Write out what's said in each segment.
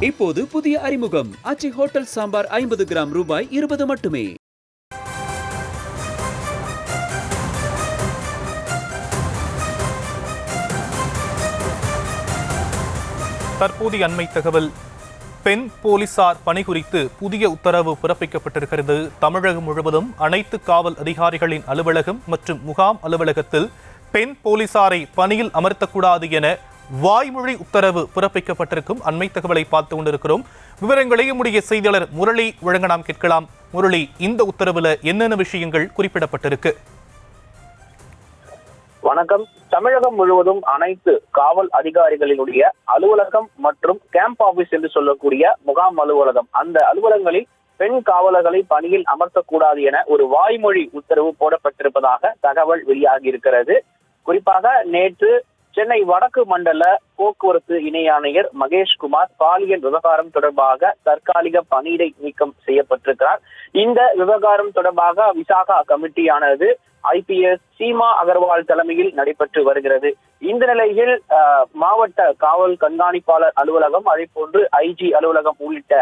இப்போது புதிய அறிமுகம் அச்சி ஹோட்டல் சாம்பார் 50 கிராம் ரூபாய் 20 மட்டுமே. தற்போதைய அண்மை தகவல். பெண் போலீசார் பணி குறித்து புதிய உத்தரவு பிறப்பிக்கப்பட்டிருக்கிறது. தமிழகம் முழுவதும் அனைத்து காவல் அதிகாரிகளின் அலுவலகம் மற்றும் முகாம் அலுவலகத்தில் பெண் போலீசாரை பணியில் அமர்த்தக்கூடாது என வாய்மொழி உத்தரவு பிறப்பிக்கப்பட்டிருக்கும் அண்மை தகவலை பார்த்து கொண்டிருக்கிறோம். விவரங்களை நம்முடைய செய்தியாளர் முரளி வழங்க நாம் கேட்கலாம். முரளி, இந்த உத்தரவுல என்னென்ன விஷயங்கள் குறிப்பிடப்பட்டிருக்கு? வணக்கம். தமிழகம் முழுவதும் அனைத்து காவல் அதிகாரிகளினுடைய அலுவலகம் மற்றும் கேம்ப் ஆபீஸ் என்று சொல்லக்கூடிய முகாம் அலுவலகம், அந்த அலுவலகங்களில் பெண் காவலர்களை பணியில் அமர்த்தக்கூடாது என ஒரு வாய்மொழி உத்தரவு போடப்பட்டிருப்பதாக தகவல் வெளியாகி இருக்கிறது. குறிப்பாக நேற்று சென்னை வடக்கு மண்டல போக்குவரத்து இணை ஆணையர் மகேஷ்குமார் பாலியல் விவகாரம் தொடர்பாக தற்காலிக பணியிடை நீக்கம் செய்யப்பட்டிருக்கிறார். இந்த விவகாரம் தொடர்பாக விசாகா கமிட்டியானது IPS சீமா அகர்வால் தலைமையில் நடைபெற்று வருகிறது. இந்த நிலையில் மாவட்ட காவல் கண்காணிப்பாளர் அலுவலகம், அதே போன்று IG அலுவலகம் உள்ளிட்ட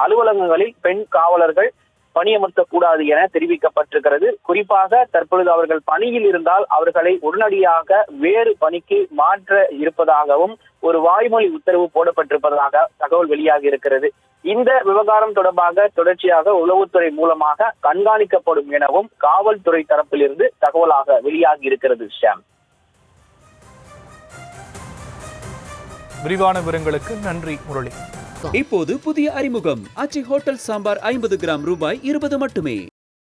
அலுவலகங்களில் பெண் காவலர்கள் பணியமர்த்தக்கூடாது என தெரிவிக்கப்பட்டிருக்கிறது. குறிப்பாக தற்பொழுது அவர்கள் பணியில் இருந்தால் அவர்களை உடனடியாக வேறு பணிக்கு மாற்ற இருப்பதாகவும் ஒரு வாய்மொழி உத்தரவு போடப்பட்டிருப்பதாக தகவல் வெளியாகி இருக்கிறது. இந்த விவகாரம் தொடர்பாக தொடர்ச்சியாக உளவுத்துறை மூலமாக கண்காணிக்கப்படும் எனவும் காவல்துறை தரப்பிலிருந்து தகவலாக வெளியாகி இருக்கிறது. ஷாம், விரிவான விவரங்களுக்கு நன்றி முரளி. இப்போது புதிய அறிமுகம் அச்சி ஹோட்டல் சாம்பார் 50 கிராம் ரூபாய் 20 மட்டுமே.